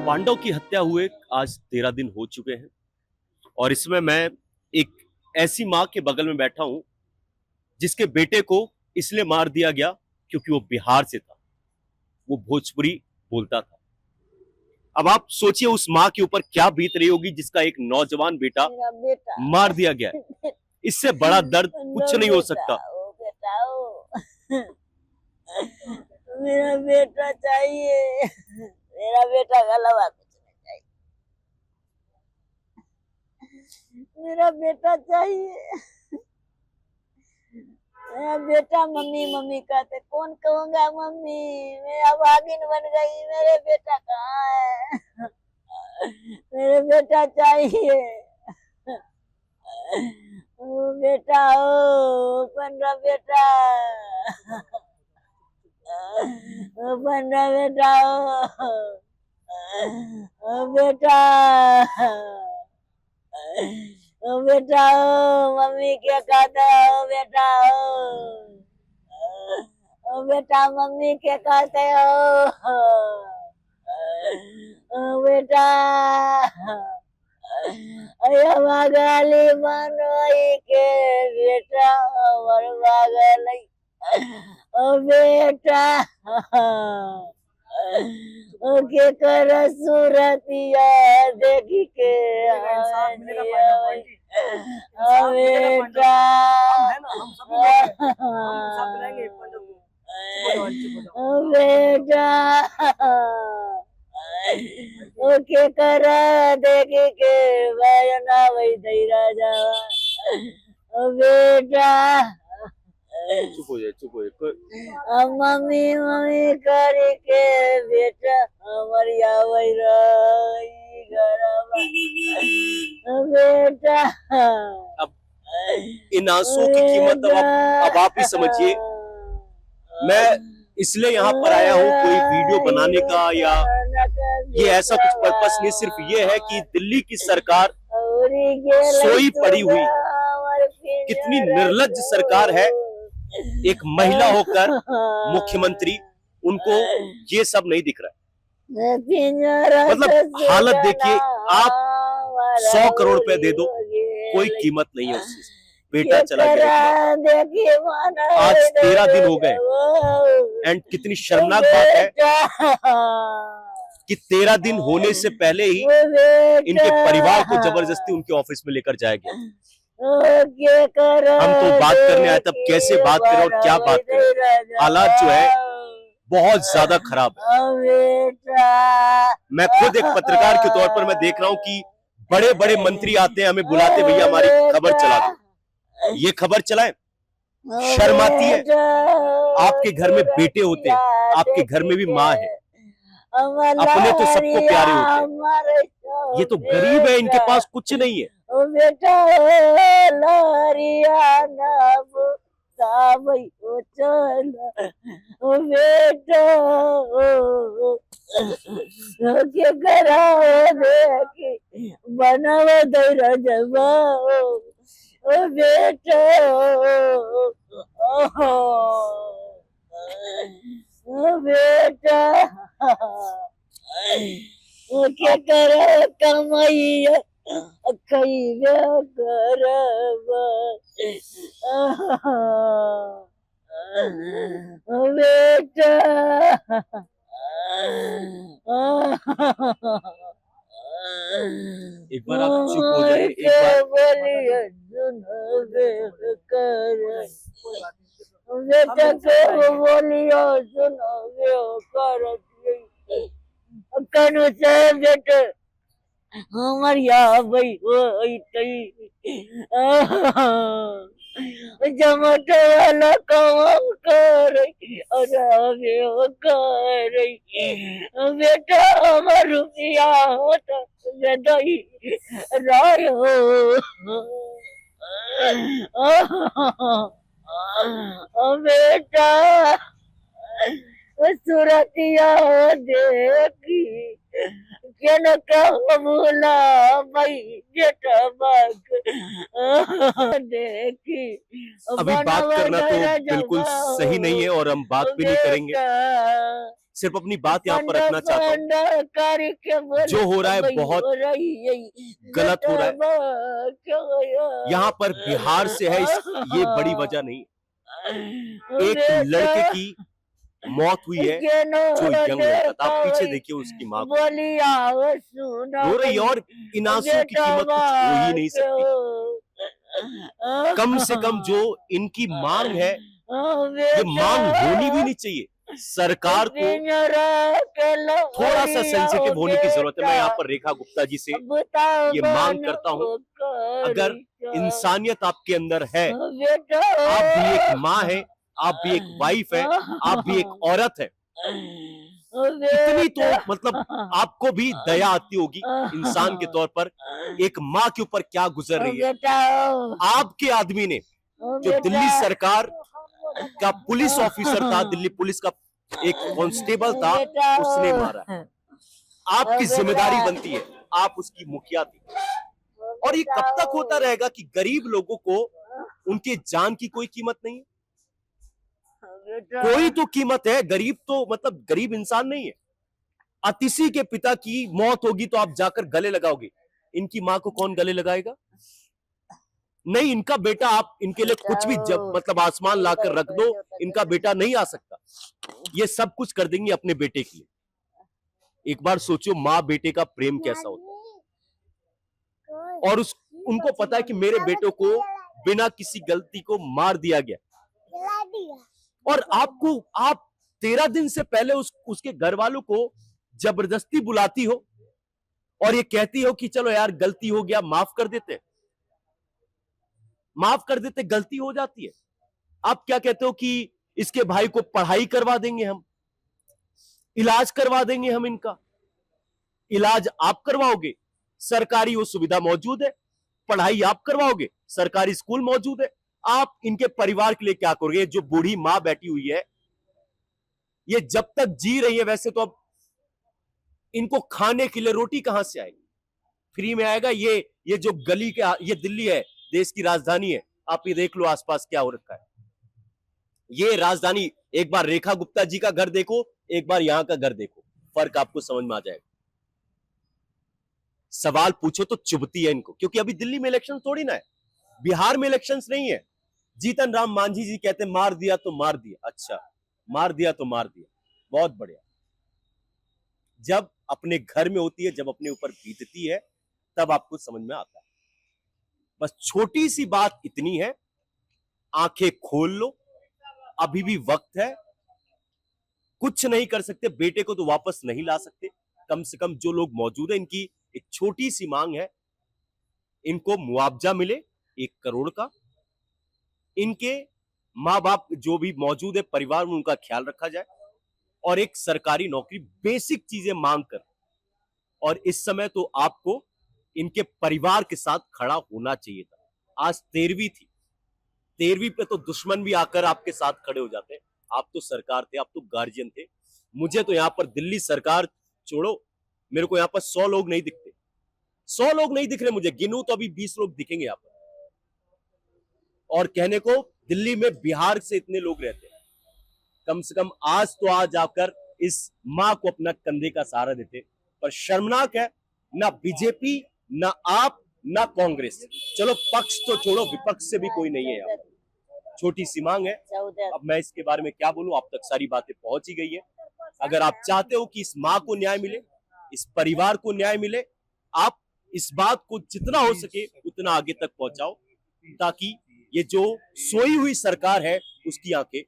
पांडव की हत्या हुए आज 13 दिन हो चुके हैं और इसमें मैं एक ऐसी मां के बगल में बैठा हूं जिसके बेटे को इसलिए मार दिया गया क्योंकि वो बिहार से था, वो भोजपुरी बोलता था। अब आप सोचिए उस मां के ऊपर क्या बीत रही होगी जिसका एक नौजवान बेटा मार दिया गया है। इससे बड़ा दर्द कुछ नहीं हो सकता। मेरा बेटा चाहिए, मेरा बेटा का अलावा कुछ नहीं चाहिए, मेरा बेटा चाहिए, मेरा बेटा। मम्मी मम्मी कहते, कौन कहूँगा मम्मी, मेरा भागिन बन गई, मेरे बेटा कहाँ है, मेरे बेटा चाहिए, ओ बेटा, ओ पंद्रह बेटा, पंद्रह बेटा, ओ बेटा, ओ बेटा, ओ मम्मी क्या कहते हो बेटा, ओ बेटा मम्मी क्या कहते हो, ओ बेटा, अयो मगाली मनोई के बेटा, और मगाली, ओ बेटा, ओ के कर सूरतिया देखी के बेटा, ओ बेटा, ओ के कर देखी के बयाना वही दई राजा, ओ बेटा, चुप हो जाए। मम्मी मम्मी करे के बेटा हमारी आवई रही बेटा। अब इन आंसुओं की कीमत अब आप ही समझिए। मैं इसलिए यहाँ पर आया हूँ कोई वीडियो बनाने का या ये ऐसा कुछ पर्पस नहीं, सिर्फ ये है कि दिल्ली की सरकार सोई पड़ी हुई, कितनी निर्लज्ज सरकार है। एक महिला होकर मुख्यमंत्री, उनको ये सब नहीं दिख रहा है। मतलब हालत देखिए आप, 100 करोड़ रुपए दे दो कोई कीमत नहीं है उस चीज। बेटा चला गया, आज 13 दिन हो गए। एंड कितनी शर्मनाक बात है कि 13 दिन होने से पहले ही इनके परिवार को जबरदस्ती उनके ऑफिस में लेकर जाया गया। हम तो बात करने आए, तब कैसे बात करें और क्या बात करें। हालात जो है बहुत ज्यादा खराब है। मैं खुद एक पत्रकार के तौर पर मैं देख रहा हूं कि बड़े बड़े मंत्री आते हैं, हमें बुलाते, भैया हमारी खबर चला दो। ये खबर चलाएं, शर्म आती है। आपके घर में बेटे होते हैं, आपके घर में भी माँ है, अपने तो सबको प्यारे होते हैं। ये तो गरीब है, इनके पास कुछ नहीं है। ओ बेटा लारिया नब साबई ओ चल, ओ बेटा ओ के करा देखी बनव दर जबा, ओ बेटा ओ बेटा, ओ के करा कमाइया कई करब बेटा। एक बार आप चुप हो जाए, एक बार बेटा के बोलियो सुनो कर कनु से बेटे हमारिया भाई जमाटे वाला काम कर बेटा, हमार रुपया होता दही राय हो ओ बेटा सूरतिया देखी के न कहो भूला भाई बेटा बाग देखी अभी बात करना तो बिल्कुल सही नहीं है और हम बात भी नहीं करेंगे, सिर्फ अपनी बात यहाँ पर रखना चाहता हूँ। जो हो रहा है बहुत गलत हो रहा है। यहाँ पर बिहार से है ये बड़ी वजह नहीं। एक लड़के की मौत हुई है जो यंग लड़का, आप पीछे देखिए उसकी माँ को रो रही, और इन आंसू की कीमत कुछ हो ही नहीं सकती। कम से कम जो इनकी मांग है ये मांग होनी भी नहीं चाहिए। सरकार को थोड़ा सा सेंसिटिव होने की जरूरत है। मैं यहाँ पर रेखा गुप्ता जी से ये मांग करता हूँ, अगर इंसानियत आपके अंदर है, आप भी एक माँ है, आप भी एक वाइफ है, आप भी एक औरत है, इतनी तो मतलब आपको भी दया आती होगी इंसान के तौर पर, एक माँ के ऊपर क्या गुजर रही है। आपके आदमी ने, जो दिल्ली सरकार का पुलिस ऑफिसर था, दिल्ली पुलिस का एक कांस्टेबल था, उसने मारा। आपकी जिम्मेदारी बनती है, आप उसकी मुखिया थी। और ये कब तक होता रहेगा कि गरीब लोगों को उनके जान की कोई कीमत नहीं है? कोई तो कीमत है। गरीब तो मतलब गरीब इंसान नहीं है। अतिशी के पिता की मौत होगी तो आप जाकर गले लगाओगे, इनकी मां को कौन गले लगाएगा? नहीं, इनका बेटा, आप इनके लिए कुछ भी जब मतलब आसमान लाकर रख दो, इनका बेटा नहीं आ सकता। ये सब कुछ कर देंगे अपने बेटे के लिए। एक बार सोचो माँ बेटे का प्रेम कैसा होता है। और उनको पता है कि मेरे बेटों को बिना किसी गलती को मार दिया गया, और आप 13 दिन से पहले उसके घर वालों को जबरदस्ती बुलाती हो और ये कहती हो कि चलो यार गलती हो गया, माफ कर देते, गलती हो जाती है। आप क्या कहते हो कि इसके भाई को पढ़ाई करवा देंगे हम, इलाज करवा देंगे हम। इनका इलाज आप करवाओगे, सरकारी वो सुविधा मौजूद है। पढ़ाई आप करवाओगे, सरकारी स्कूल मौजूद है। आप इनके परिवार के लिए क्या करोगे? जो बूढ़ी मां बैठी हुई है, ये जब तक जी रही है, वैसे तो अब इनको खाने के लिए रोटी कहां से आएगी? फ्री में आएगा? ये जो गली के, ये दिल्ली है, देश की राजधानी है। आप ये देख लो आसपास क्या हो रखा है। ये राजधानी, एक बार रेखा गुप्ता जी का घर देखो, एक बार यहां का घर देखो, फर्क आपको समझ में आ जाएगा। सवाल पूछो तो चुभती है इनको, क्योंकि अभी दिल्ली में इलेक्शन थोड़ी ना है, बिहार में इलेक्शंस नहीं है। जीतन राम मांझी जी कहते मार दिया तो मार दिया। अच्छा, मार दिया तो मार दिया, बहुत बढ़िया। जब अपने घर में होती है, जब अपने ऊपर बीतती है, तब आपको समझ में आता है। बस छोटी सी बात इतनी है, आंखें खोल लो, अभी भी वक्त है। कुछ नहीं कर सकते, बेटे को तो वापस नहीं ला सकते। कम से कम जो लोग मौजूद है, इनकी एक छोटी सी मांग है, इनको मुआवजा मिले 1 करोड़ का। इनके माँ बाप जो भी मौजूद है परिवार में, उनका ख्याल रखा जाए, और एक सरकारी नौकरी, बेसिक चीजें मांग कर। और इस समय तो आपको इनके परिवार के साथ खड़ा होना चाहिए था। आज 13वीं थी, 13वीं पे तो दुश्मन भी आकर आपके साथ खड़े हो जाते हैं। आप तो सरकार थे, आप तो गार्जियन थे। मुझे तो यहाँ पर दिल्ली सरकार छोड़ो, मेरे को यहाँ पर 100 लोग नहीं दिखते, 100 लोग नहीं दिख रहे मुझे, गिनू तो अभी 20 लोग दिखेंगे यहाँ पर। और कहने को दिल्ली में बिहार से इतने लोग रहते हैं। कम से कम आज तो आज आकर इस मां को अपना कंधे का सहारा देते। पर शर्मनाक है, ना बीजेपी, ना आप, ना कांग्रेस। चलो पक्ष तो छोड़ो, विपक्ष से भी कोई नहीं है यहाँ। छोटी सी मांग है, अब मैं इसके बारे में क्या बोलूं, आप तक सारी बातें पहुंच ही गई है। अगर आप चाहते हो कि इस मां को न्याय मिले, इस परिवार को न्याय मिले, आप इस बात को जितना हो सके उतना आगे तक पहुंचाओ, ताकि ये जो सोई हुई सरकार है उसकी आंखें